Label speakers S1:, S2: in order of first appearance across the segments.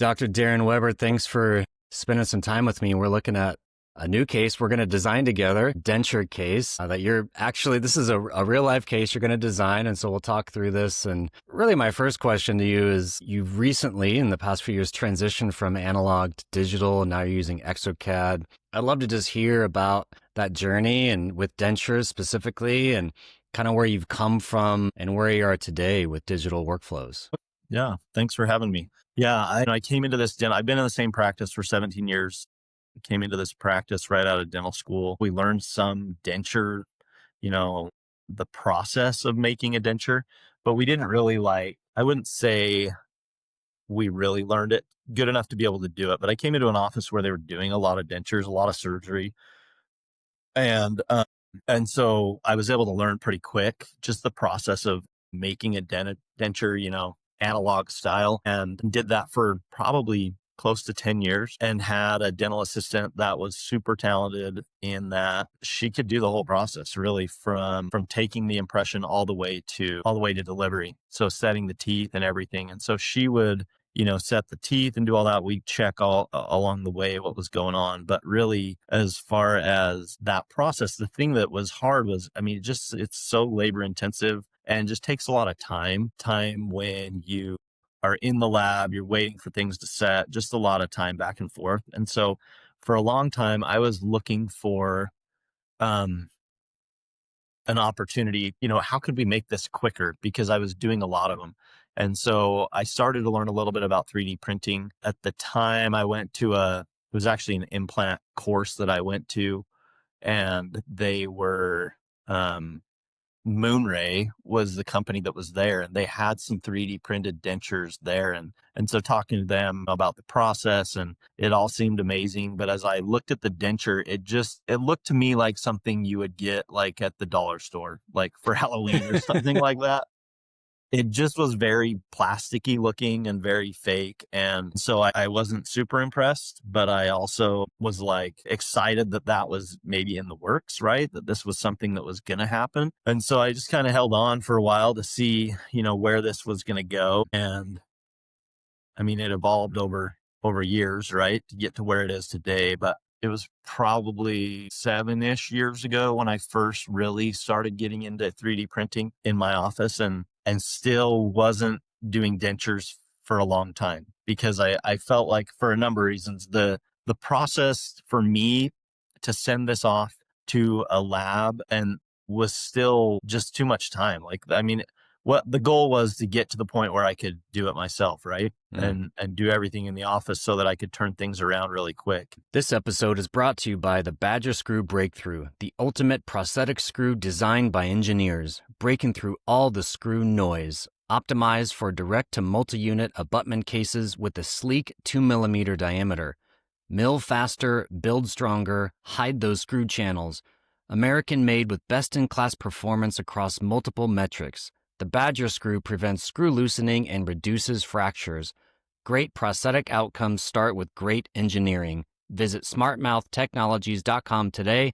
S1: Dr. Darren Webber, thanks for spending some time with me. We're looking at a new case we're going to design together, denture case that you're actually, this is a real life case you're going to design. And so we'll talk through this. And really my first question to you is, you've recently in the past few years transitioned from analog to digital, and now you're using exocad. I'd love to just hear about that journey and with dentures specifically, and kind of where you've come from and where you are today with digital workflows.
S2: Yeah, thanks for having me. Yeah, I came into this I've been in the same practice for 17 years. Came into this practice right out of dental school. We learned some denture, you know, the process of making a denture, but we didn't really I wouldn't say we really learned it good enough to be able to do it. But I came into an office where they were doing a lot of dentures, a lot of surgery. And so I was able to learn pretty quick just the process of making a denture, analog style, and did that for probably close to 10 years, and had a dental assistant that was super talented in that she could do the whole process really from taking the impression all the way to delivery. So setting the teeth and everything. And so she would, set the teeth and do all that. We check all along the way what was going on. But really, as far as that process, the thing that was hard was, it's so labor intensive and just takes a lot of time when you are in the lab, you're waiting for things to set, just a lot of time back and forth. And so for a long time, I was looking for an opportunity, how could we make this quicker? Because I was doing a lot of them. And so I started to learn a little bit about 3D printing. At the time, it was actually an implant course that I went to, and they were, Moonray was the company that was there, and they had some 3D printed dentures there. And so talking to them about the process, and it all seemed amazing. But as I looked at the denture, it looked to me like something you would get like at the dollar store, like for Halloween or something like that. It just was very plasticky looking and very fake. And so I wasn't super impressed, but I also was excited that was maybe in the works, right? That this was something that was going to happen. And so I just kind of held on for a while to see, where this was going to go. And it evolved over years, right? To get to where it is today. But it was probably 7-ish years ago when I first really started getting into 3D printing in my office, and still wasn't doing dentures for a long time, because I felt like, for a number of reasons, the process for me to send this off to a lab and was still just too much time. What the goal was to get to the point where I could do it myself, right? And do everything in the office so that I could turn things around really quick.
S1: This episode is brought to you by the Badger Screw Breakthrough, the ultimate prosthetic screw designed by engineers, breaking through all the screw noise. Optimized for direct to multi-unit abutment cases with a sleek 2mm diameter. Mill faster, build stronger, hide those screw channels. American made with best-in-class performance across multiple metrics. The Badger Screw prevents screw loosening and reduces fractures. Great prosthetic outcomes start with great engineering. Visit smartmouthtechnologies.com today.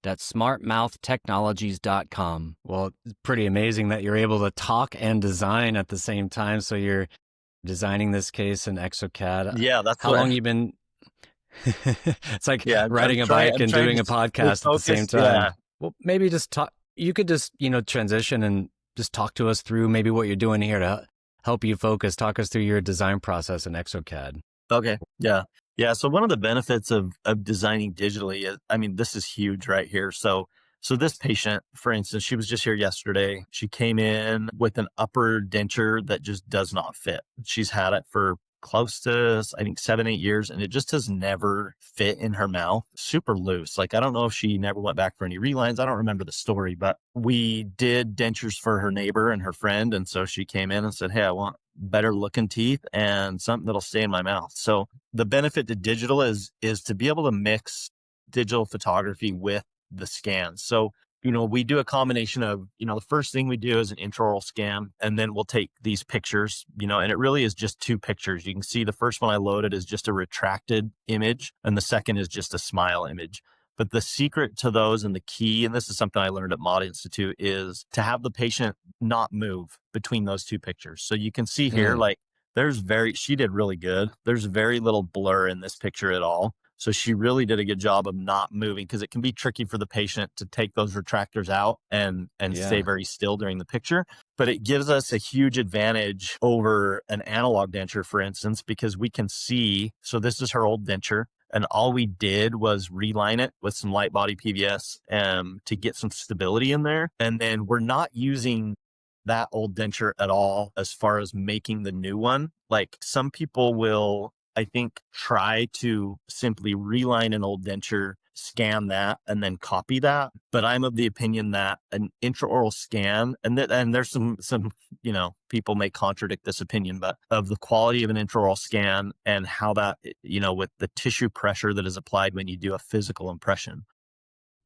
S1: That's smartmouthtechnologies.com. Well, it's pretty amazing that you're able to talk and design at the same time. So you're designing this case in exocad.
S2: Yeah, that's
S1: how long you been. It's like riding a bike and doing a podcast at the same time.
S2: Yeah.
S1: Well, maybe just talk. You could just, transition and just talk to us through maybe what you're doing here to help you focus. Talk us through your design process in exocad.
S2: Okay. Yeah. Yeah. So one of the benefits of designing digitally is, this is huge right here. So this patient, for instance, she was just here yesterday. She came in with an upper denture that just does not fit. She's had it for close to, I think, 7-8 years, and it just has never fit in her mouth. Super loose. I don't know if she never went back for any relines. I don't remember the story, but we did dentures for her neighbor and her friend. And so she came in and said, hey, I want better looking teeth and something that'll stay in my mouth. So the benefit to digital is to be able to mix digital photography with the scans. So we do a combination of, the first thing we do is an intraoral scan, and then we'll take these pictures, and it really is just 2 pictures. You can see the first one I loaded is just a retracted image, and the second is just a smile image. But the secret to those, and the key, and this is something I learned at Mod Institute, is to have the patient not move between those 2 pictures. So you can see here, She did really good. There's very little blur in this picture at all. So she really did a good job of not moving, because it can be tricky for the patient to take those retractors out and stay very still during the picture. But it gives us a huge advantage over an analog denture, for instance, because we can see, so this is her old denture, and all we did was reline it with some light body PVS to get some stability in there. And then we're not using that old denture at all as far as making the new one. Like, some people will, I think, try to simply reline an old denture, scan that, and then copy that. But I'm of the opinion that an intraoral scan, and there's some, people may contradict this opinion, but of the quality of an intraoral scan and how that, with the tissue pressure that is applied when you do a physical impression.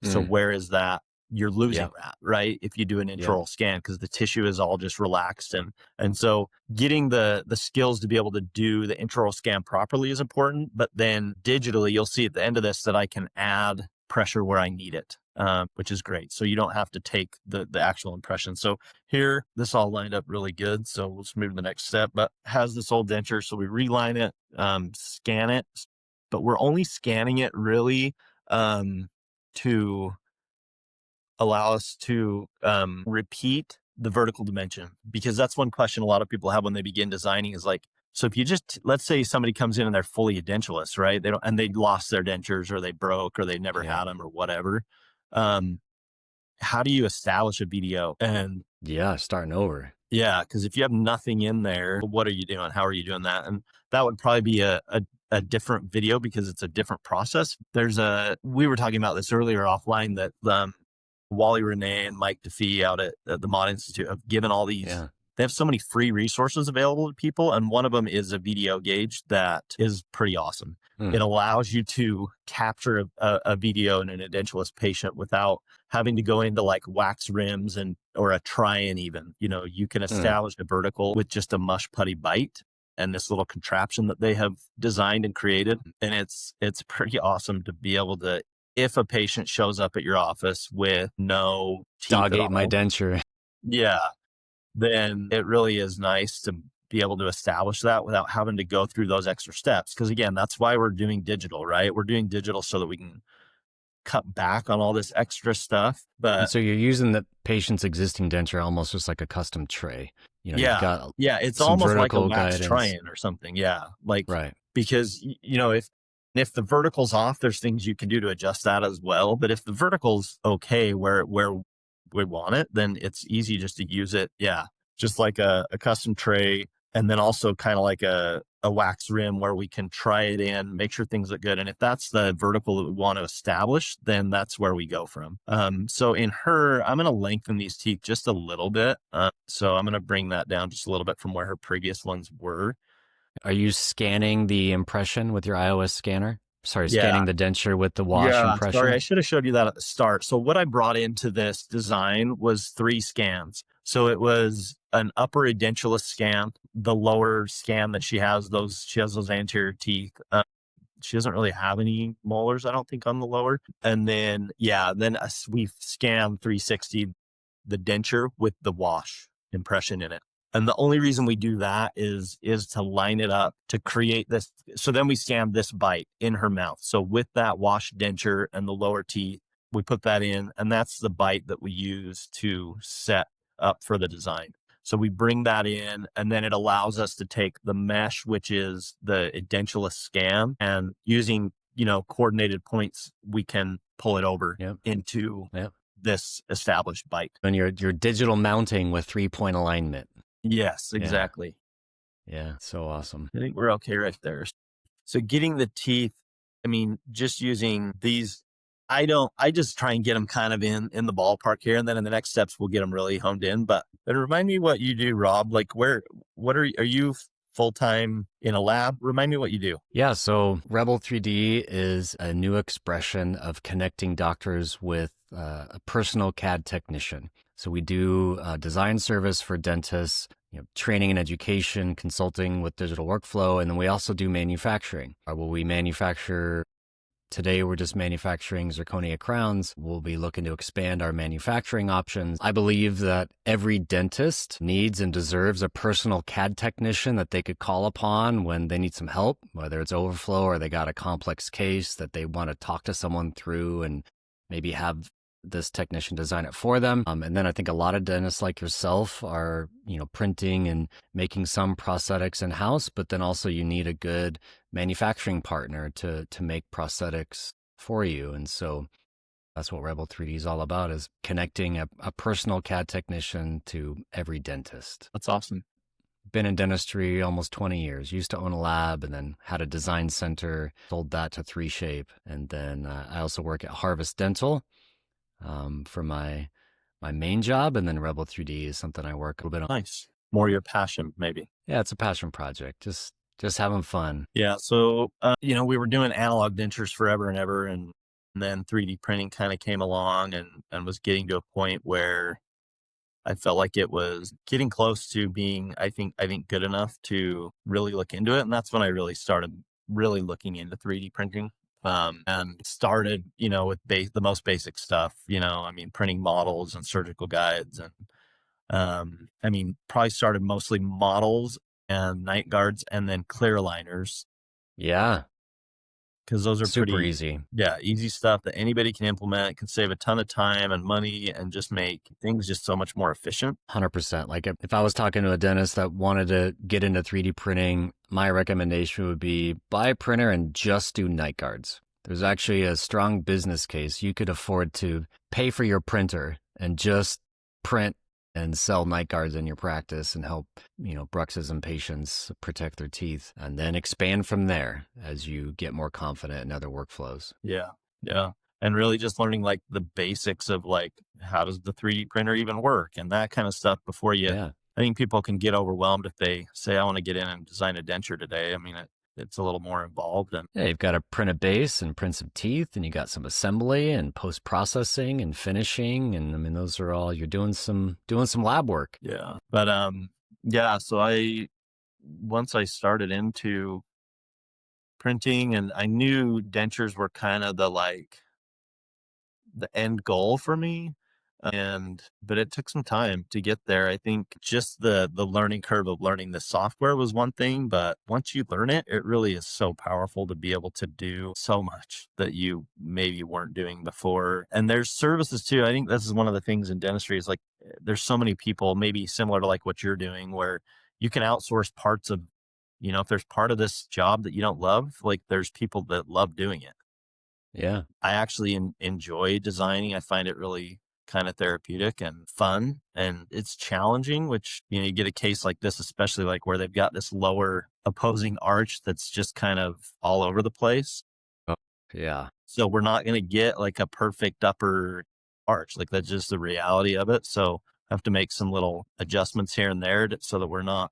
S2: So where is that? You're losing that, right? If you do an intraoral scan, because the tissue is all just relaxed. And so getting the skills to be able to do the intraoral scan properly is important. But then digitally, you'll see at the end of this that I can add pressure where I need it, which is great. So you don't have to take the actual impression. So here, this all lined up really good. So we'll just move to the next step, but has this old denture. So we reline it, scan it, but we're only scanning it really to allow us to repeat the vertical dimension, because that's one question a lot of people have when they begin designing is like, so if you just, let's say somebody comes in and they're fully edentulous, right? They lost their dentures, or they broke, or they never had them, or whatever. How do you establish a BDO? And
S1: starting over.
S2: Yeah, because if you have nothing in there, what are you doing? How are you doing that? And that would probably be a different video, because it's a different process. We were talking about this earlier offline, that Wally Renee and Mike DeFee out at the Mod Institute have given all these. Yeah. They have so many free resources available to people, and one of them is a VDO gauge that is pretty awesome. It allows you to capture a VDO in an edentulous patient without having to go into like wax rims or a try-in even. You can establish a vertical with just a mush putty bite and this little contraption that they have designed and created. And it's pretty awesome to be able to, if a patient shows up at your office with no teeth
S1: dog ate my denture.
S2: Yeah. Then it really is nice to be able to establish that without having to go through those extra steps. Because again, that's why we're doing digital, right? We're doing digital so that we can cut back on all this extra stuff.
S1: And so you're using the patient's existing denture almost just like a custom tray. You've got
S2: it's almost like a wax try-in or something. Yeah.
S1: Right.
S2: Because, if the vertical's off, there's things you can do to adjust that as well. But if the vertical's okay where we want it, then it's easy just to use it. Yeah. Just like a custom tray, and then also kind of like a wax rim where we can try it in, make sure things look good. And if that's the vertical that we want to establish, then that's where we go from. So in her, I'm going to lengthen these teeth just a little bit. So I'm going to bring that down just a little bit from where her previous ones were.
S1: Are you scanning the impression with your iOS scanner? Scanning the denture with the wash impression?
S2: Sorry, I should have showed you that at the start. So what I brought into this design was 3 scans. So it was an upper edentulous scan, the lower scan that she has those anterior teeth. She doesn't really have any molars, I don't think, on the lower. And then, we scanned 360 the denture with the wash impression in it. And the only reason we do that is to line it up to create this. So then we scan this bite in her mouth. So with that wash denture and the lower teeth, we put that in, and that's the bite that we use to set up for the design. So we bring that in, and then it allows us to take the mesh, which is the edentulous scan, and using, coordinated points, we can pull it over into this established bite.
S1: And your digital mounting with 3-point alignment.
S2: Yes, exactly.
S1: Yeah, so awesome.
S2: I think we're okay right there. So getting the teeth, just using these, I just try and get them kind of in the ballpark here. And then in the next steps, we'll get them really honed in. But remind me what you do, Rob. Like are you full-time in a lab? Remind me what you do.
S1: Yeah, so Rebel 3D is a new expression of connecting doctors with a personal CAD technician. So we do design service for dentists, training and education, consulting with digital workflow, and then we also do manufacturing, where we manufacture Today, we're just manufacturing zirconia crowns. We'll be looking to expand our manufacturing options. I believe that every dentist needs and deserves a personal CAD technician that they could call upon when they need some help, whether it's overflow or they got a complex case that they want to talk to someone through and maybe have this technician design it for them. And then I think a lot of dentists like yourself are, printing and making some prosthetics in-house, but then also you need a good manufacturing partner to make prosthetics for you. And so that's what Rebel 3D is all about, is connecting a personal CAD technician to every dentist.
S2: That's awesome.
S1: Been in dentistry almost 20 years. Used to own a lab and then had a design center, sold that to 3Shape. And then I also work at Harvest Dental for my main job. And then Rebel 3D is something I work a little bit on.
S2: Nice. More your passion, maybe.
S1: Yeah, it's a passion project. Just having fun.
S2: Yeah. So, we were doing analog dentures forever and ever. And then 3D printing kind of came along and was getting to a point where I felt like it was getting close to being, I think good enough to really look into it. And that's when I really started really looking into 3D printing. And started, with the most basic stuff, printing models and surgical guides. And, probably started mostly models and night guards and then clear aligners.
S1: Yeah.
S2: Because those are
S1: super
S2: pretty
S1: easy.
S2: Yeah, easy stuff that anybody can implement, can save a ton of time and money and just make things just so much more efficient.
S1: 100%. Like if I was talking to a dentist that wanted to get into 3D printing, my recommendation would be buy a printer and just do night guards. There's actually a strong business case. You could afford to pay for your printer and just print and sell night guards in your practice and help, bruxism patients protect their teeth, and then expand from there as you get more confident in other workflows.
S2: Yeah. Yeah. And really just learning like the basics of like, how does the 3D printer even work and that kind of stuff before you,
S1: Yeah.
S2: I think people can get overwhelmed if they say, I want to get in and design a denture today. It's a little more involved. And
S1: yeah, you've got to print a base and print some teeth, and you got some assembly and post-processing and finishing. And those are all, you're doing some lab work.
S2: Yeah. But, so once I started into printing, and I knew dentures were kind of the end goal for me. But it took some time to get there. I think just the learning curve of learning the software was one thing, but once you learn it, it really is so powerful to be able to do so much that you maybe weren't doing before. And there's services too. I think this is one of the things in dentistry is like, there's so many people, maybe similar to like what you're doing, where you can outsource parts of, if there's part of this job that you don't love, like there's people that love doing it.
S1: Yeah.
S2: I actually enjoy designing. I find it really kind of therapeutic and fun, and it's challenging, which, you get a case like this, especially like where they've got this lower opposing arch that's just kind of all over the place.
S1: Oh, yeah.
S2: So we're not going to get like a perfect upper arch. Like that's just the reality of it. So I have to make some little adjustments here and there so that we're not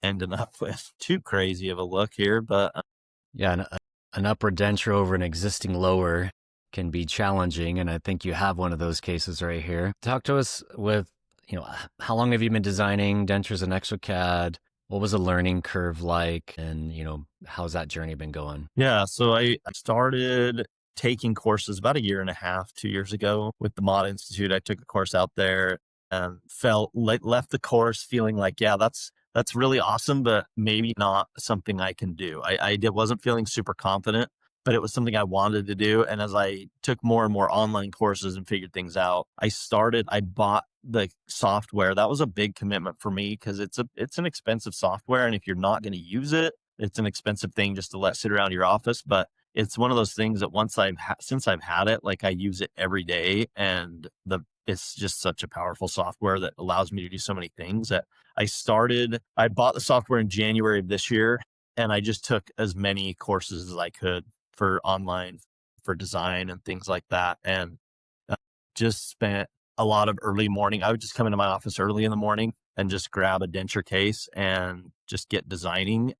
S2: ending up with too crazy of a look here. But
S1: yeah, an upper denture over an existing lower can be challenging, and I think you have one of those cases right here. Talk to us with, how long have you been designing dentures in exocad? What was the learning curve like? And, how's that journey been going?
S2: Yeah, so I started taking courses about a year and a half, 2 years ago with the Mod Institute. I took a course out there and left the course feeling like, yeah, that's really awesome, but maybe not something I can do. I wasn't feeling super confident, but it was something I wanted to do. And as I took more and more online courses and figured things out, I bought the software. That was a big commitment for me because it's an expensive software. And if you're not going to use it, it's an expensive thing just to let sit around your office. But it's one of those things that since I've had it, like I use it every day, and it's just such a powerful software that allows me to do so many things that I bought the software in January of this year, and I just took as many courses as I could for online, for design and things like that. And just spent a lot of early morning. I would just come into my office early in the morning and just grab a denture case and just get designing.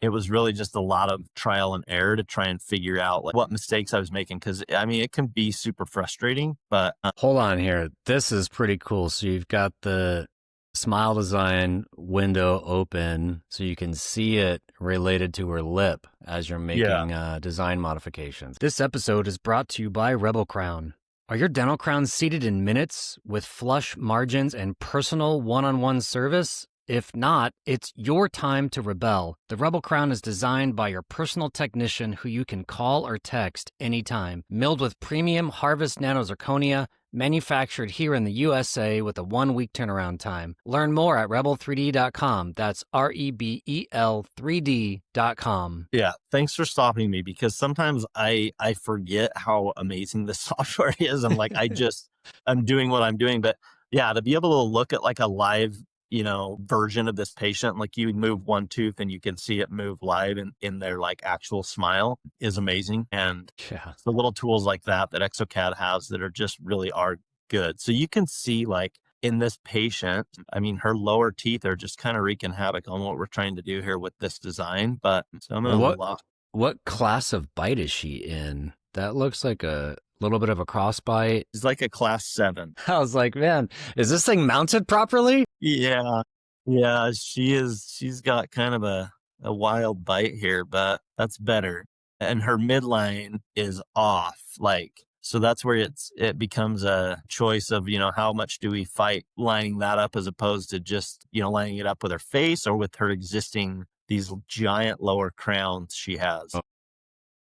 S2: It was really just a lot of trial and error to try and figure out like what mistakes I was making. Cause it can be super frustrating, but
S1: hold on here. This is pretty cool. So you've got the Smile design window open so you can see it related to her lip as you're
S2: Yeah.
S1: making design modifications. This episode is brought to you by Rebel Crown. Are your dental crowns seated in minutes with flush margins and personal one-on-one service? If not, it's your time to rebel. The Rebel Crown is designed by your personal technician who you can call or text anytime. Milled with premium Harvest Nanozirconia, manufactured here in the USA with a 1-week turnaround time. Learn more at rebel3d.com. That's REBEL 3D.com.
S2: Yeah. Thanks for stopping me, because sometimes I forget how amazing this software is. I'm like, I'm doing what I'm doing. But yeah, to be able to look at like a live, version of this patient, like you move one tooth and you can see it move live in their like actual smile, is amazing. And
S1: Yeah.
S2: the little tools like that exocad has that are just really are good. So you can see like in this patient, I mean, her lower teeth are just kind of wreaking havoc on what we're trying to do here with this design. But so I'm going to
S1: What class of bite is she in? That looks like a little bit of a crossbite.
S2: It's like a class 7.
S1: I was like, man, is this thing mounted properly?
S2: Yeah. Yeah, she's got kind of a wild bite here, but that's better. And her midline is off. Like, so that's where it becomes a choice of, how much do we fight lining that up as opposed to just, lining it up with her face or with her existing, these giant lower crowns she has.
S1: Oh,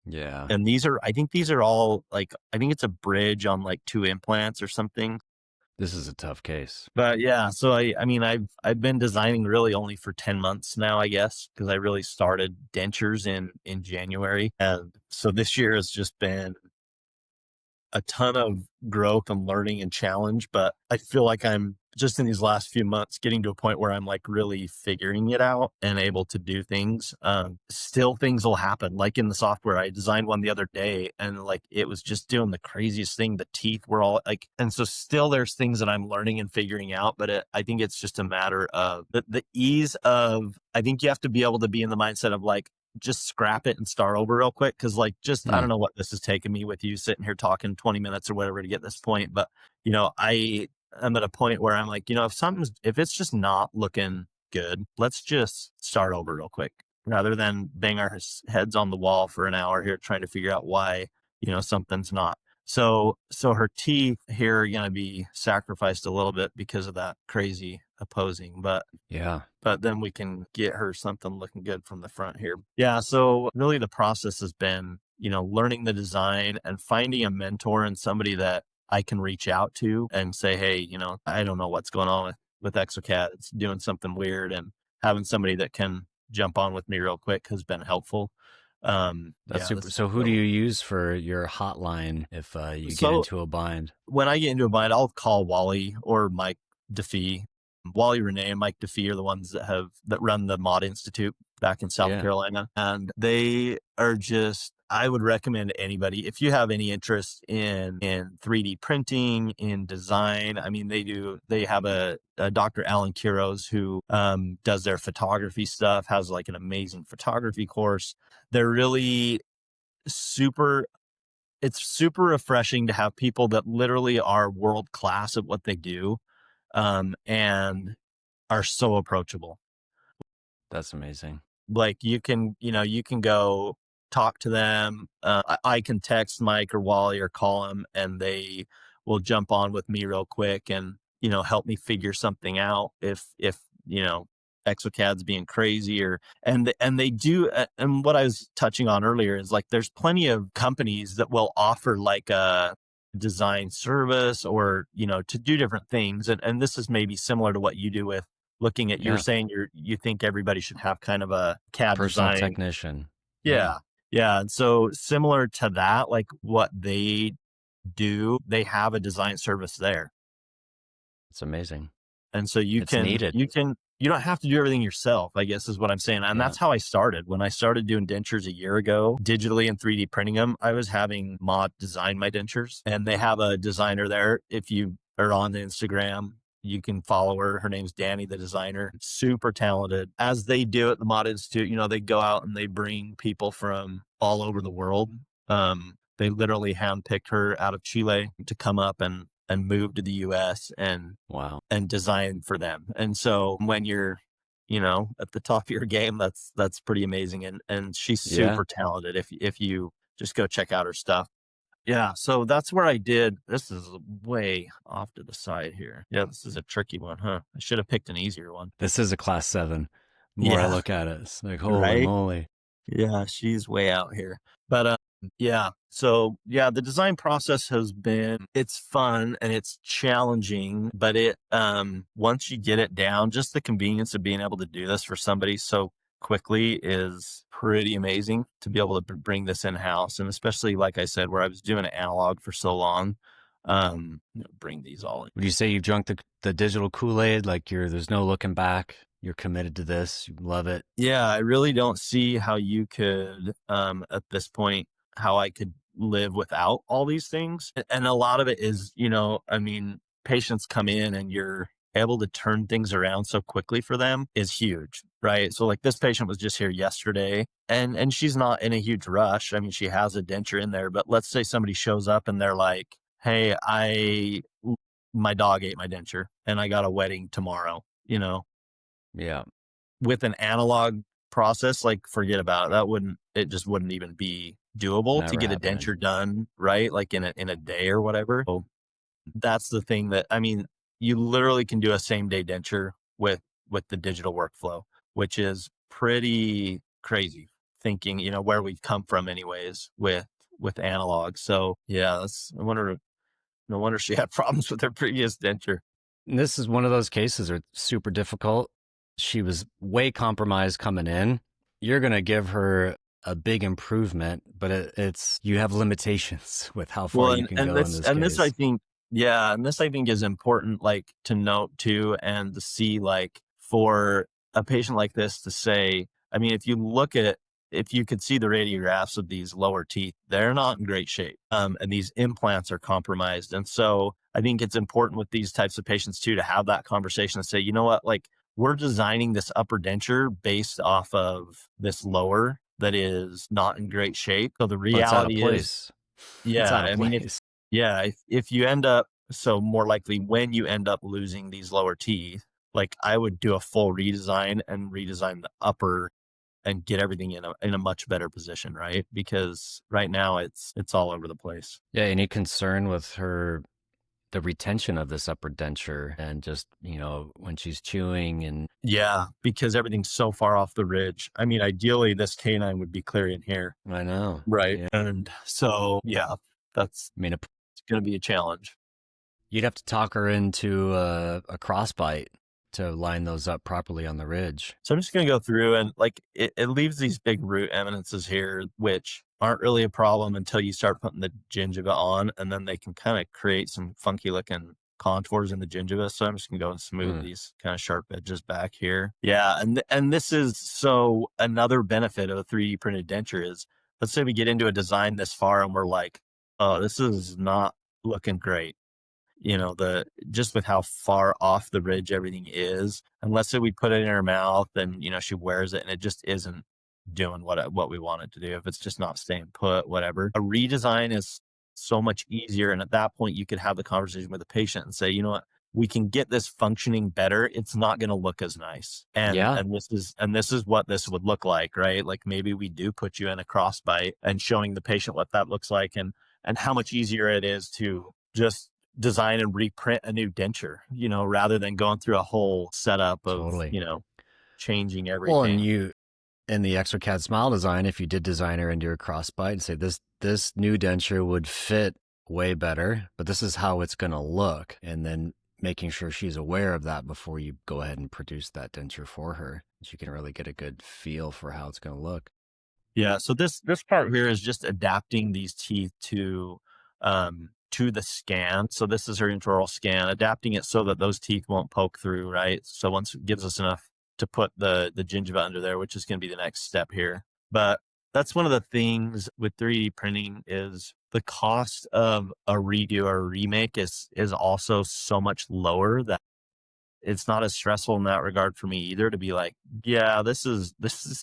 S1: yeah.
S2: And I think these are all like, I think it's a bridge on like 2 implants or something.
S1: This is a tough case.
S2: But yeah, so I mean, I've been designing really only for 10 months now, I guess, because I really started dentures in January. And so this year has just been a ton of growth and learning and challenge. But I feel like I'm just in these last few months getting to a point where I'm like really figuring it out and able to do things. Still things will happen. Like in the software, I designed one the other day and like it was just doing the craziest thing. The teeth were all like, and so still there's things that I'm learning and figuring out, but I think it's just a matter of the ease of, I think you have to be able to be in the mindset of like, just scrap it and start over real quick. Cause like, I don't know what this has taken me with you sitting here talking 20 minutes or whatever to get this point. But, I'm at a point where I'm like, if it's just not looking good, let's just start over real quick rather than bang our heads on the wall for an hour here trying to figure out why, something's not. So her teeth here are going to be sacrificed a little bit because of that crazy opposing, but then we can get her something looking good from the front here. Yeah. So really the process has been, learning the design and finding a mentor and somebody that I can reach out to and say, hey, I don't know what's going on with exocad. It's doing something weird, and having somebody that can jump on with me real quick has been helpful.
S1: That's super. So who do you use for your hotline if you get into a bind?
S2: When I get into a bind, I'll call Wally or Mike DeFee. Wally Renee and Mike DeFee are the ones that run the Mod Institute back in South Carolina. And they are just, I would recommend anybody, if you have any interest in 3D printing, in design. I mean, they have a Dr. Alan Quiroz who does their photography stuff, has like an amazing photography course. They're really it's super refreshing to have people that literally are world class at what they do, and are so approachable.
S1: That's amazing.
S2: Like you can go talk to them. I can text Mike or Wally or call them and they will jump on with me real quick and, help me figure something out if, exocad's being crazy and they do. And what I was touching on earlier is like, there's plenty of companies that will offer like a design service or, to do different things. And this is maybe similar to what you do with looking at, you're saying you think everybody should have kind of a CAD
S1: personal
S2: design
S1: technician.
S2: Yeah. And so similar to that, like what they do, they have a design service there.
S1: It's amazing.
S2: And so you don't have to do everything yourself, I guess is what I'm saying. And that's how I started. When I started doing dentures a year ago, digitally and 3D printing them, I was having Mod design my dentures, and they have a designer there. If you are on the Instagram, you can follow her. Her name's Danny, the designer, super talented. As they do at the Mod Institute, they go out and they bring people from all over the world. They literally handpicked her out of Chile to come up and move to the US
S1: Wow.
S2: and design for them. And so when you're, at the top of your game, that's pretty amazing. And she's
S1: Yeah.
S2: super talented if you just go check out her stuff. Yeah, so that's where I did. This is way off to the side here. Yeah, this is a tricky one, huh? I should have picked an easier one.
S1: This is a class 7. The more I
S2: Yeah,
S1: look at it, it's like, holy
S2: right?
S1: moly.
S2: Yeah, she's way out here. But yeah, so yeah, the design process has been it's fun and it's challenging, but it once you get it down, just the convenience of being able to do this for somebody so quickly is pretty amazing to be able to bring this in house, and especially like I said, where I was doing it analog for so long. Bring these all in.
S1: Would you say you've drunk the digital Kool-Aid? Like there's no looking back. You're committed to this. You love it.
S2: Yeah, I really don't see how you could, at this point, how I could live without all these things. And a lot of it is, I mean, patients come in and you're able to turn things around so quickly for them is huge, right? So like this patient was just here yesterday and she's not in a huge rush. I mean, she has a denture in there, but let's say somebody shows up and they're like, "Hey, my dog ate my denture and I got a wedding tomorrow,"
S1: Yeah.
S2: with an analog process, like forget about it. It just wouldn't even be doable to
S1: Never
S2: get a
S1: happening.
S2: denture done, right? Like in a day or whatever. So that's the thing that, I mean, you literally can do a same day denture with the digital workflow, which is pretty crazy thinking, where we've come from anyways with analog. So yeah, no wonder she had problems with her previous denture.
S1: And this is one of those cases that are super difficult. She was way compromised coming in. You're going to give her a big improvement, but it's you have limitations with how far
S2: Well,
S1: you can go in this
S2: this I
S1: case.
S2: think, yeah, and this I think is important, like to note too, and to see like for a patient like this to say, I mean, if you could see the radiographs of these lower teeth, they're not in great shape, and these implants are compromised, and so I think it's important with these types of patients too to have that conversation and say, you know what, like we're designing this upper denture based off of this lower that is not in great shape. So the
S1: Well, it's out of
S2: reality is,
S1: place. It's
S2: yeah,
S1: out of
S2: I mean,
S1: place.
S2: if you end up, so more likely when you end up losing these lower teeth, like I would do a full redesign and redesign the upper and get everything in a much better position, right? Because right now it's all over the place.
S1: Yeah, any concern with the retention of this upper denture and just, when she's chewing and
S2: Yeah, because everything's so far off the ridge. I mean, ideally this canine would be clear in here.
S1: I know.
S2: Right.
S1: Yeah.
S2: And so, yeah, that's
S1: I mean,
S2: it's going to be a challenge.
S1: you'd have to talk her into a crossbite to line those up properly on the ridge.
S2: So I'm just going to go through and like it leaves these big root eminences here, which aren't really a problem until you start putting the gingiva on, and then they can kind of create some funky looking contours in the gingiva. So I'm just going to go and smooth these kind of sharp edges back here. Yeah. And this is so another benefit of a 3D printed denture is, let's say we get into a design this far and we're like, oh, this is not looking great, the just with how far off the ridge everything is, unless we put it in her mouth and she wears it and it just isn't doing what we want it to do, if it's just not staying put, whatever. A redesign is so much easier, and at that point you could have the conversation with the patient and say, you know what, we can get this functioning better. It's not going to look as nice, and
S1: Yeah,
S2: this is what this would look like, right? Like maybe we do put you in a crossbite and showing the patient what that looks like, and how much easier it is to just design and reprint a new denture, rather than going through a whole setup of,
S1: totally.
S2: changing
S1: Well, and
S2: everything.
S1: you in the exocad smile design, if you did design her into a crossbite and say this new denture would fit way better, but this is how it's going to look, and then making sure she's aware of that before you go ahead and produce that denture for her, so you can really get a good feel for how it's going to look.
S2: Yeah. So this part here is just adapting these teeth to the scan. So this is her intraoral scan, adapting it so that those teeth won't poke through, right? So once it gives us enough to put the gingiva under there, which is going to be the next step here. But that's one of the things with 3D printing is the cost of a redo or a remake is also so much lower that it's not as stressful in that regard for me either, to be like, yeah, this is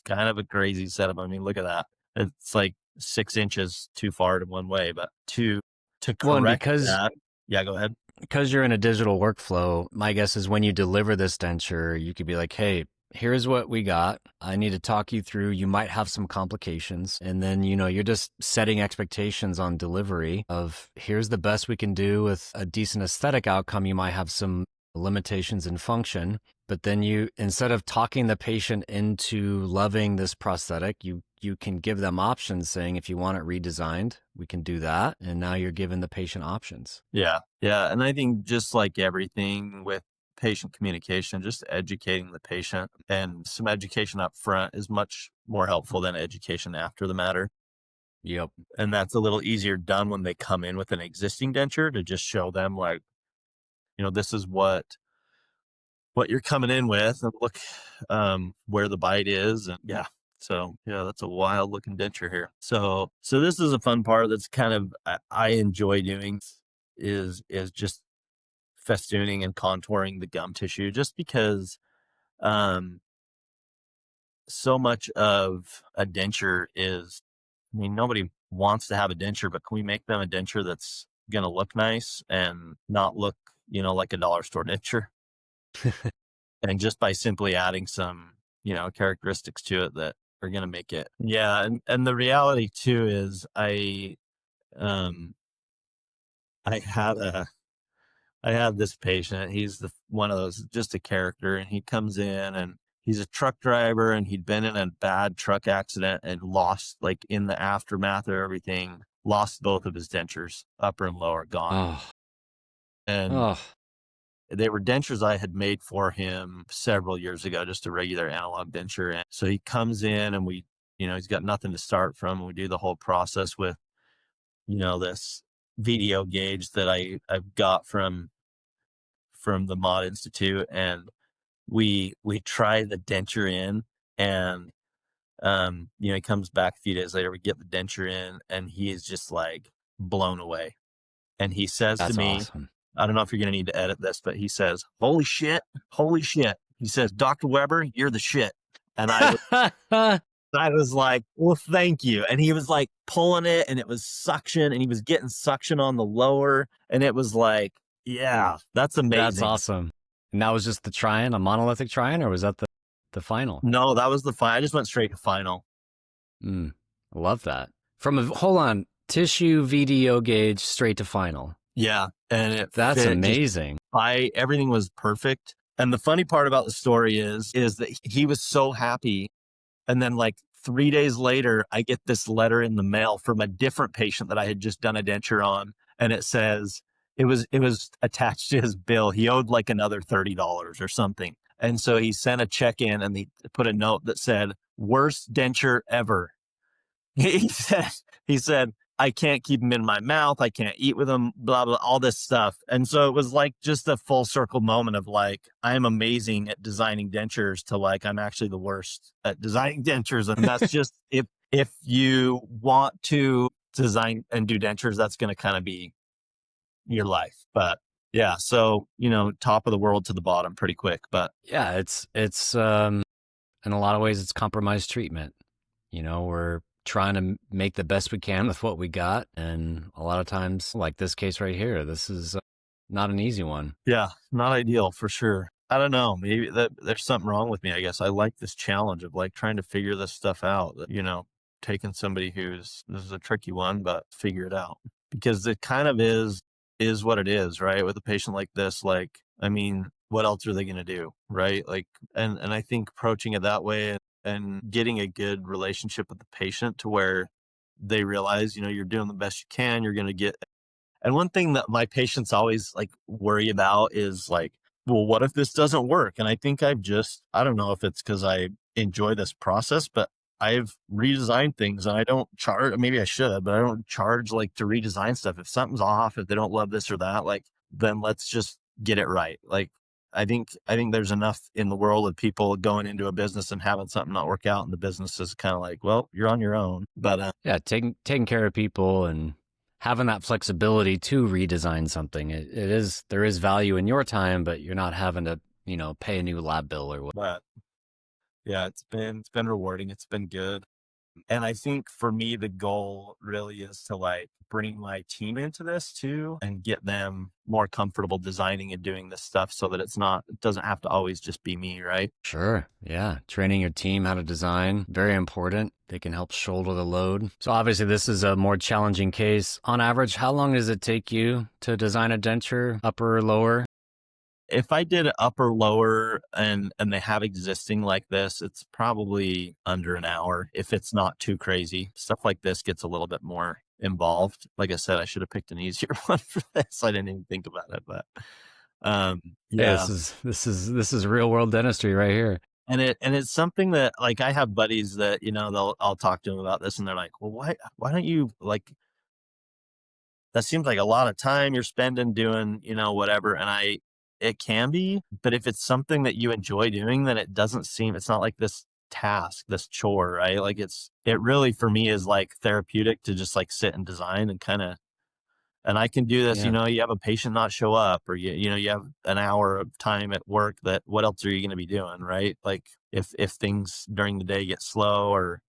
S2: kind of a crazy setup. I mean, look at that. It's like 6 inches too far to one way, but to
S1: Well, and
S2: correct
S1: because
S2: that, yeah, go ahead.
S1: because you're in a digital workflow, my guess is when you deliver this denture, you could be like, hey, here's what we got. I need to talk you through. You might have some complications. And then, you're just setting expectations on delivery of here's the best we can do with a decent aesthetic outcome. You might have some limitations in function, but then instead of talking the patient into loving this prosthetic, you can give them options saying, if you want it redesigned, we can do that. And now you're giving the patient options.
S2: Yeah. Yeah. And I think just like everything with patient communication, just educating the patient, and some education up front is much more helpful than education after the matter.
S1: Yep.
S2: And that's a little easier done when they come in with an existing denture, to just show them like, this is what you're coming in with, and look where the bite is. And yeah. So yeah, that's a wild looking denture here. So this is a fun part that's kind of, I enjoy doing, is just festooning and contouring the gum tissue, just because so much of a denture is, nobody wants to have a denture, but can we make them a denture that's going to look nice and not look, like a dollar store denture? And just by simply adding some, characteristics to it that are going to make it. Yeah. And the reality too is um, I had this patient. He's one of those, just a character, and he comes in and he's a truck driver, and he'd been in a bad truck accident and lost, like in the aftermath of everything, lost both of his dentures, upper and lower, gone.
S1: Oh.
S2: And they were dentures I had made for him several years ago, just a regular analog denture. And so he comes in and he's got nothing to start from. We do the whole process with, this VDO gauge that I've got from the Mod Institute, and we try the denture in, and he comes back a few days later, we get the denture in, and he is just like blown away. And he says
S1: That's
S2: to me,
S1: awesome.
S2: I don't know if you're going to need to edit this, but he says, holy shit. He says, Dr. Webber, you're the shit. And I was like, well, thank you. And he was like pulling it, and it was suction, and he was getting suction on the lower. And it was like, yeah, that's amazing.
S1: That's awesome. And that was just the try-in, a monolithic try-in, or was that the final?
S2: No, that was the final. I just went straight to final.
S1: I love that. Hold on, tissue VDO gauge straight to final.
S2: Yeah. And
S1: that's amazing.
S2: Everything was perfect. And the funny part about the story is that he was so happy. And then like 3 days later, I get this letter in the mail from a different patient that I had just done a denture on. And it says, it was attached to his bill. He owed like another $30 or something. And so he sent a check in, and he put a note that said, worst denture ever. He said, I can't keep them in my mouth. I can't eat with them, blah, blah, all this stuff. And so it was like just a full circle moment of like, I'm amazing at designing dentures, to like, I'm actually the worst at designing dentures. And that's just, if you want to design and do dentures, that's going to kind of be your life. But yeah, so, top of the world to the bottom pretty quick. But
S1: yeah, it's in a lot of ways, it's compromised treatment. We're trying to make the best we can with what we got. And a lot of times, like this case right here, this is not an easy one.
S2: Yeah, not ideal for sure. I don't know. Maybe there's something wrong with me. I guess I like this challenge of like trying to figure this stuff out. Taking somebody this is a tricky one, but figure it out, because it kind of is what it is, right? With a patient like this, like, what else are they going to do? Right. Like, and I think approaching it that way and getting a good relationship with the patient to where they realize, you're doing the best you can, you're going to get. And one thing that my patients always like worry about is like, well, what if this doesn't work? And I think I don't know if it's because I enjoy this process, but I've redesigned things, and I don't charge, maybe I should, but I don't charge like to redesign stuff. If something's off, if they don't love this or that, like, then let's just get it right. Like, I think there's enough in the world of people going into a business and having something not work out, and the business is kind of like, well, you're on your own. But
S1: yeah, taking care of people and having that flexibility to redesign something. There is value in your time, but you're not having to, pay a new lab bill or what.
S2: But yeah, it's been rewarding. It's been good. And I think for me, the goal really is to like bring my team into this too and get them more comfortable designing and doing this stuff so that it doesn't have to always just be me, right?
S1: Sure. Yeah. Training your team how to design, very important. They can help shoulder the load. So obviously this is a more challenging case. On average, how long does it take you to design a denture, upper or lower?
S2: If I did upper lower and they have existing like this, it's probably under an hour if it's not too crazy. Stuff like this gets a little bit more involved. Like I said, I should have picked an easier one for this. I didn't even think about it, but um
S1: Hey,
S2: yeah.
S1: this is real world dentistry right here.
S2: And it's something that like I have buddies that, I'll talk to them about this and they're like, "Well, why don't you like that seems like a lot of time you're spending doing, whatever." And it can be, but if it's something that you enjoy doing, then it's not like this task, this chore, right? Like it really for me is like therapeutic to just like sit and design and and I can do this,
S1: Yeah.
S2: you have a patient not show up or you have an hour of time at work that what else are you going to be doing, right? Like if things during the day get slow or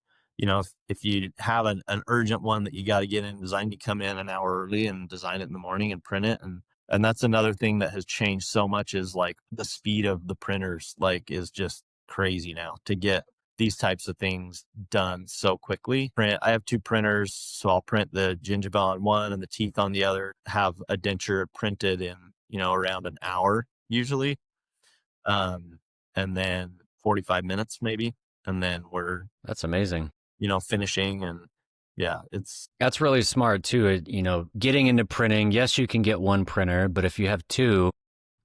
S2: if you have an urgent one that you got to get in design, you come in an hour early and design it in the morning and print it and that's another thing that has changed so much is like the speed of the printers like is just crazy now to get these types of things done so quickly. I have two printers, so I'll print the gingiva on one and the teeth on the other, have a denture printed in, around an hour usually. Um, and then 45 minutes maybe. And then we're,
S1: That's amazing.
S2: finishing and yeah, it's
S1: That's really smart too. Getting into printing, yes, you can get one printer, but if you have two,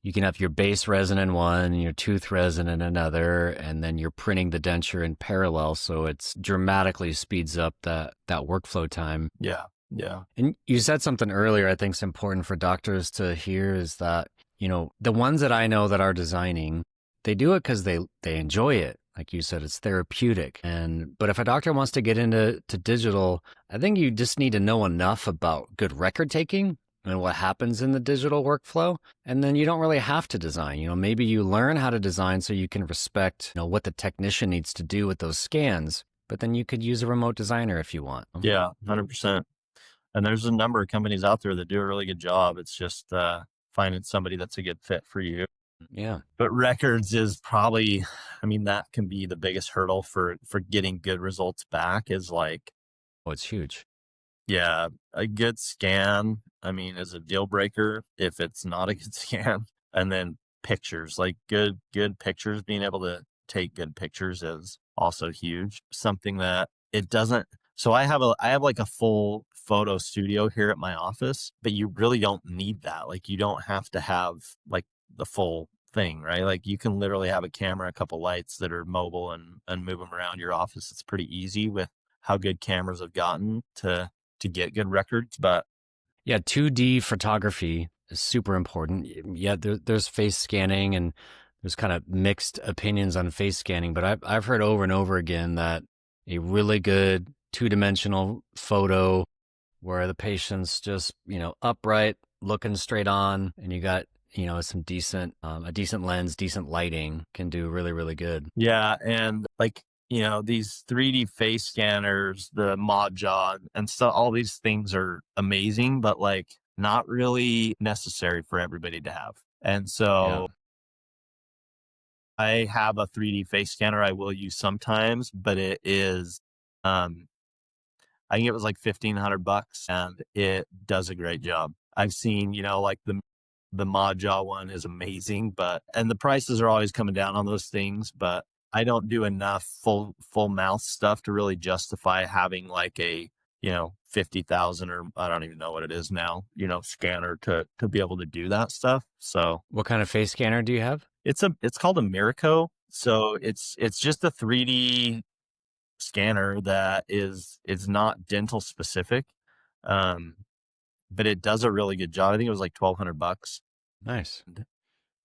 S1: you can have your base resin in one and your tooth resin in another, and then you're printing the denture in parallel. So it's dramatically speeds up that workflow time.
S2: yeah, yeah,
S1: And you said something earlier I think is important for doctors to hear is that, the ones that I know that are designing, they do it because they enjoy it. Like you said, it's therapeutic. But if a doctor wants to get into digital, I think you just need to know enough about good record taking and what happens in the digital workflow. And then you don't really have to design. Maybe you learn how to design so you can respect, what the technician needs to do with those scans. But then you could use a remote designer if you want.
S2: yeah, 100%. And there's a number of companies out there that do a really good job. It's just finding somebody that's a good fit for you.
S1: Yeah.
S2: But records is probably, I mean, that can be the biggest hurdle for getting good results back is like,
S1: Oh, it's huge.
S2: yeah, a good scan, I mean, is a deal breaker if it's not a good scan. And then pictures, like good pictures, being able to take good pictures is also huge. Something that it doesn't so I have like a full photo studio here at my office, but you really don't need that. Like you don't have to have like the full thing, right? Like you can literally have a camera, a couple lights that are mobile and move them around your office. It's pretty easy with how good cameras have gotten to get good records, but
S1: Yeah, 2D photography is super important. Yeah, there's face scanning and there's kind of mixed opinions on face scanning, but I've heard over and over again that a really good two-dimensional photo where the patient's just, upright, looking straight on, and you got, some decent, a decent lens, decent lighting can do really, really good.
S2: yeah, and like, these 3D face scanners, the mod jaw and stuff, all these things are amazing, but like not really necessary for everybody to have. And
S1: Yeah.
S2: so I have a 3D face scanner I will use sometimes, but it is um I think it was like $1,500 and it does a great job. I've seen, like the mod jaw one is amazing, and the prices are always coming down on those things, but I don't do enough full mouth stuff to really justify having like a, 50,000 or I don't even know what it is now, scanner to be able to do that stuff. So
S1: What kind of face scanner do you have?
S2: it's called a Miraco. So it's just a 3D scanner that is not dental specific. Um, but it does a really good job. I think it was like $1,200.
S1: Nice.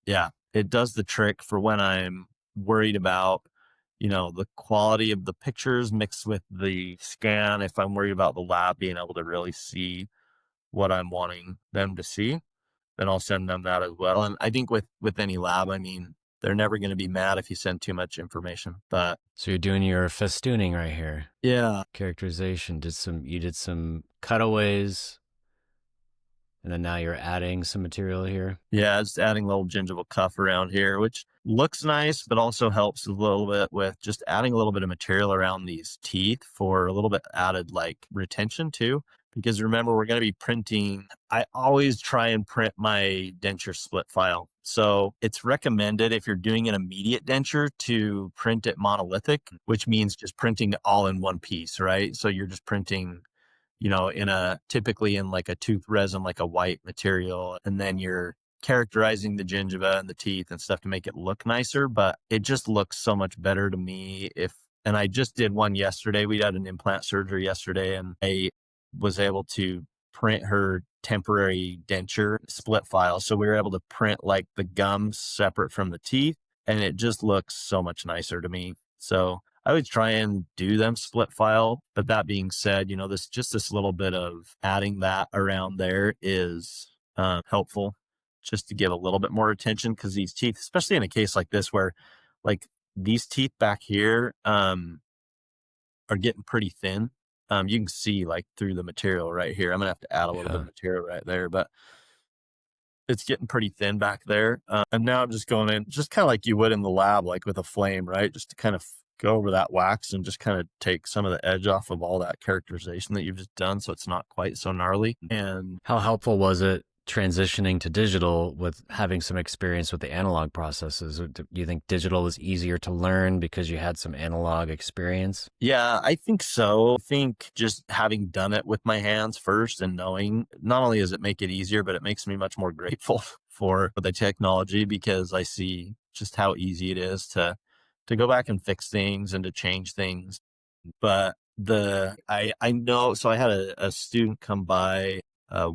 S2: Yeah, it does the trick for when I'm worried about, the quality of the pictures mixed with the scan. If I'm worried about the lab being able to really see what I'm wanting them to see, then I'll send them that as well. And I think with any lab, I mean, they're never going to be mad if you send too much information. But
S1: So you're doing your festooning right here.
S2: yeah,
S1: Characterization. You did some cutaways, and then now you're adding some material here.
S2: yeah, just adding a little gingival cuff around here, which looks nice, but also helps a little bit with just adding a little bit of material around these teeth for a little bit added like retention too. Because remember, we're going to be printing. I always try and print my denture split file. So it's recommended if you're doing an immediate denture to print it monolithic, which means just printing it all in one piece, right? So you're just printing, typically in like a tooth resin, like a white material, and then you're characterizing the gingiva and the teeth and stuff to make it look nicer. But it just looks so much better to me and I just did one yesterday. We had an implant surgery yesterday, and I was able to print her temporary denture split file. So we were able to print like the gums separate from the teeth, and it just looks so much nicer to me. So I would try and do them split file. But that being said, this little bit of adding that around there is helpful, just to give a little bit more attention, because these teeth, especially in a case like this where like these teeth back here are getting pretty thin. You can see like through the material right here. I'm gonna have to add a little bit of material right there, but it's getting pretty thin back there. And now I'm just going in, just kind of like you would in the lab, like with a flame, right? Just to kind of go over that wax and just kind of take some of the edge off of all that characterization that you've just done, so it's not quite so gnarly. And
S1: how helpful was it transitioning to digital with having some experience with the analog processes? Or do you think digital was easier to learn because you had some analog experience?
S2: Yeah, I think so. I think just having done it with my hands first and knowing, not only does it make it easier, but it makes me much more grateful for the technology, because I see just how easy it is to go back and fix things and to change things. But I know, so I had a student come by a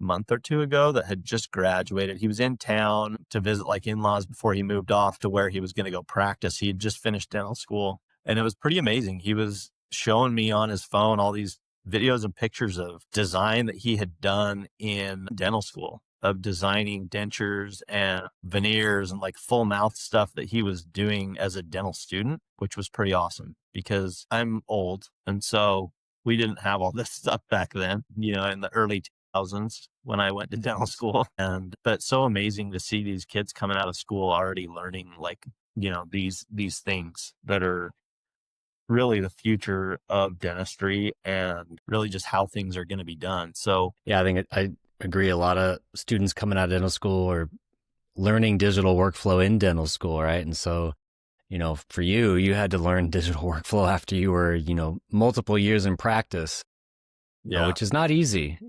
S2: month or two ago that had just graduated. He was in town to visit like in-laws before he moved off to where he was going to go practice. He had just finished dental school, and it was pretty amazing. He was showing me on his phone all these videos and pictures of design that he had done in dental school, of designing dentures and veneers and like full mouth stuff that he was doing as a dental student, which was pretty awesome, because I'm old. And so we didn't have all this stuff back then, in the early 2000s when I went to dental school. But so amazing to see these kids coming out of school already learning like, these things that are really the future of dentistry and really just how things are going to be done. So
S1: yeah, I agree. A lot of students coming out of dental school are learning digital workflow in dental school, right? And so, for you had to learn digital workflow after you were, multiple years in practice, which is not easy,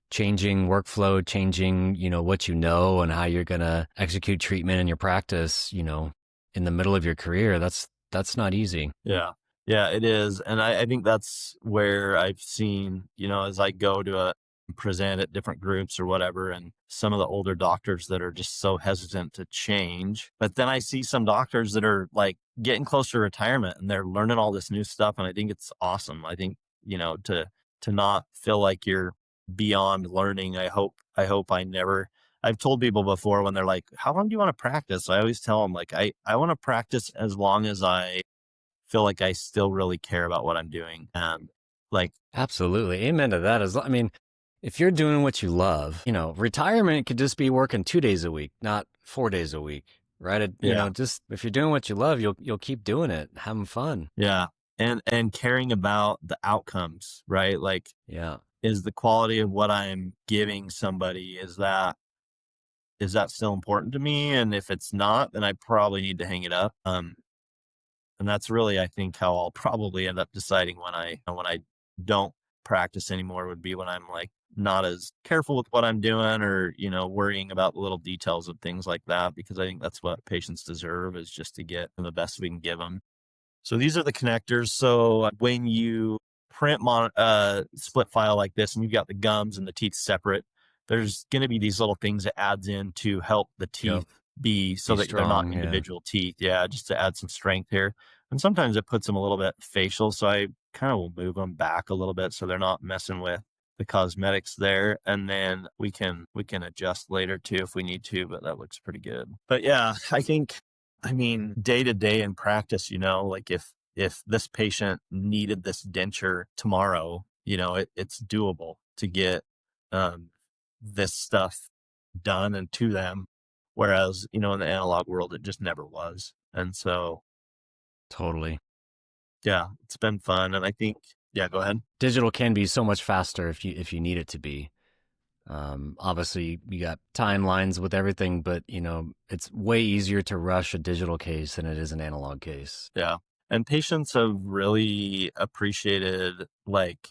S1: changing workflow, changing, what and how you're going to execute treatment in your practice, in the middle of your career. That's not easy.
S2: Yeah, it is. And I think that's where I've seen, as I go to present at different groups or whatever, and some of the older doctors that are just so hesitant to change. But then I see some doctors that are like getting close to retirement and they're learning all this new stuff. And I think it's awesome. I think, to not feel like you're beyond learning. I've told people before when they're like, how long do you want to practice? I always tell them like, I want to practice as long as I feel like I still really care about what I'm doing. And like,
S1: absolutely. Amen to that. If you're doing what you love, retirement could just be working 2 days a week, not 4 days a week, right? Just if you're doing what you love, you'll keep doing it, having fun.
S2: Yeah. And caring about the outcomes, right? Like, is the quality of what I'm giving somebody, is that still important to me? And if it's not, then I probably need to hang it up. And that's really, I think, how I'll probably end up deciding when I don't practice anymore, would be when I'm like not as careful with what I'm doing, or, worrying about the little details of things like that, because I think that's what patients deserve, is just to get the best we can give them. So these are the connectors. So when you print split file like this and you've got the gums and the teeth separate, there's going to be these little things that adds in to help the teeth be so that they're not individual teeth. Yeah, just to add some strength here. And sometimes it puts them a little bit facial. So I kind of will move them back a little bit so they're not messing with the cosmetics there. And then we can adjust later too if we need to, but that looks pretty good. But yeah, I think I mean, day to day in practice, like if this patient needed this denture tomorrow, it's doable to get um, this stuff done and to them. Whereas, in the analog world, it just never was. And so,
S1: Totally.
S2: yeah, it's been fun. And I think, yeah, go ahead.
S1: Digital can be so much faster if you need it to be. Obviously, you got timelines with everything, but it's way easier to rush a digital case than it is an analog case.
S2: Yeah. And patients have really appreciated,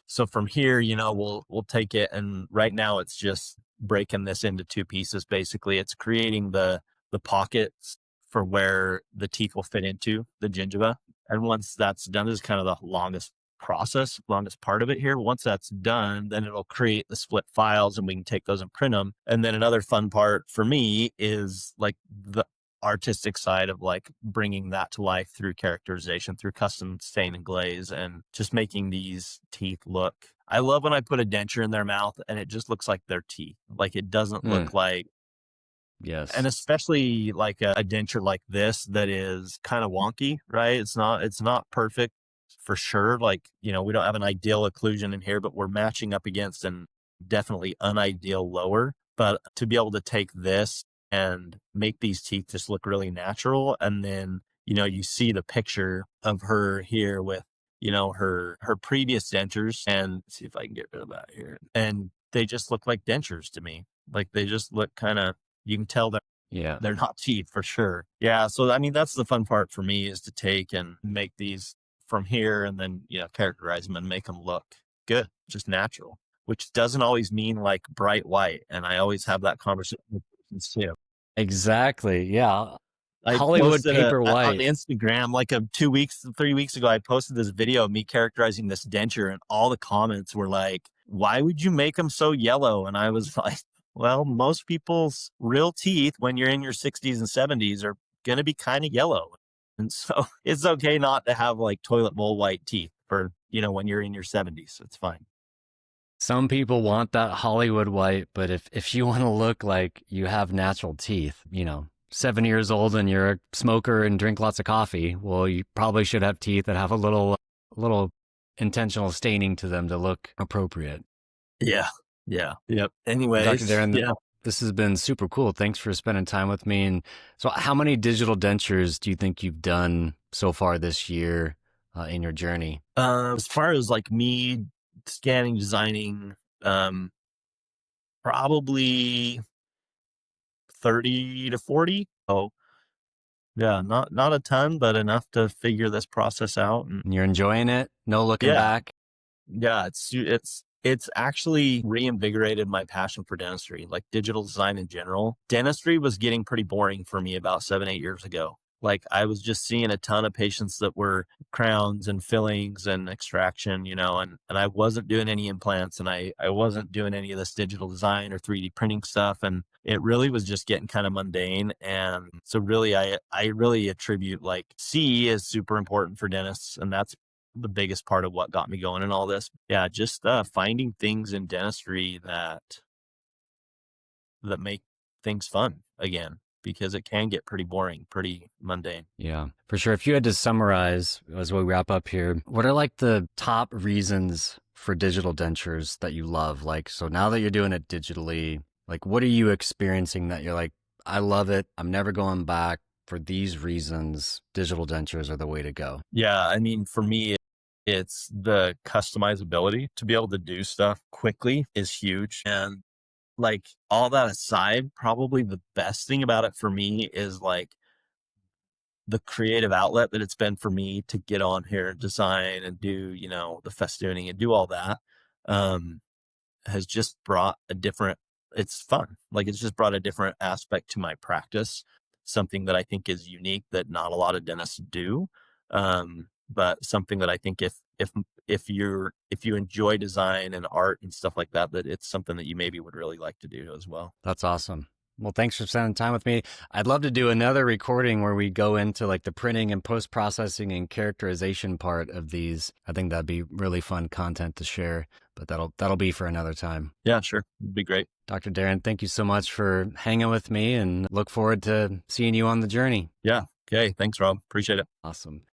S2: so from here, we'll take it, and right now it's just breaking this into two pieces. Basically, it's creating the pockets for where the teeth will fit into the gingiva. And once that's done, this is kind of the longest part of it here. Once that's done, then it'll create the split files and we can take those and print them. And then another fun part for me is the artistic side of bringing that to life through characterization, through custom stain and glaze, and just making these teeth look. I love when I put a denture in their mouth and it just looks like their teeth. It doesn't look like,
S1: yes,
S2: and especially a denture like this that is kind of wonky, right? It's not perfect for sure. We don't have an ideal occlusion in here, but we're matching up against an definitely unideal lower. But to be able to take this and make these teeth just look really natural. And then, you see the picture of her here with, her previous dentures, and see if I can get rid of that here. And they just look like dentures to me. They just look you can tell they're not teeth for sure. Yeah. So, I mean, that's the fun part for me, is to take and make these from here and then, characterize them and make them look good, just natural, which doesn't always mean bright white. And I always have that conversation with patients too.
S1: Exactly. Yeah.
S2: I
S1: Hollywood
S2: posted
S1: paper
S2: on
S1: white.
S2: Instagram 3 weeks ago. I posted this video of me characterizing this denture, and all the comments were like, "Why would you make them so yellow?" And I was like, "Well, most people's real teeth, when you're in your 60s and 70s, are going to be kind of yellow, and so it's okay not to have toilet bowl white teeth for when you're in your 70s. It's fine."
S1: Some people want that Hollywood white, but if you want to look like you have natural teeth, 7 years old and you're a smoker and drink lots of coffee, well, you probably should have teeth that have a little intentional staining to them to look appropriate.
S2: Yeah. Yeah. Yep. Anyway,
S1: Dr. Darren,
S2: yeah.
S1: this has been super cool. Thanks for spending time with me. And so how many digital dentures do you think you've done so far this year in your journey?
S2: As far as me scanning, designing, probably 30 to 40. Oh, yeah, not a ton, but enough to figure this process out. And
S1: you're enjoying it? No looking back?
S2: Yeah, it's actually reinvigorated my passion for dentistry, digital design in general. Dentistry was getting pretty boring for me about 7-8 years ago. I was just seeing a ton of patients that were crowns and fillings and extraction, and I wasn't doing any implants, and I wasn't doing any of this digital design or 3D printing stuff. And it really was just getting kind of mundane. And so really, I really attribute CE is super important for dentists. And that's the biggest part of what got me going in all this. Yeah. Just finding things in dentistry that make things fun again, because it can get pretty boring, pretty mundane.
S1: Yeah, for sure. If you had to summarize as we wrap up here, what are the top reasons for digital dentures that you love? So now that you're doing it digitally, what are you experiencing that you're I love it, I'm never going back, for these reasons, digital dentures are the way to go?
S2: Yeah. I mean, for me, it's the customizability. To be able to do stuff quickly is huge. And all that aside, probably the best thing about it for me is the creative outlet that it's been for me to get on here and design and do, the festooning and do all that, has just brought it's fun. It's just brought a different aspect to my practice, something that I think is unique that not a lot of dentists do. But something that I think if you enjoy design and art and stuff like that, that it's something that you maybe would really like to do as well.
S1: That's awesome. Well, thanks for spending time with me. I'd love to do another recording where we go into the printing and post-processing and characterization part of these. I think that'd be really fun content to share, but that'll be for another time.
S2: Yeah, sure. It'd be great.
S1: Dr. Darren, thank you so much for hanging with me, and look forward to seeing you on the journey.
S2: Yeah. Okay. Thanks, Rob. Appreciate it.
S1: Awesome.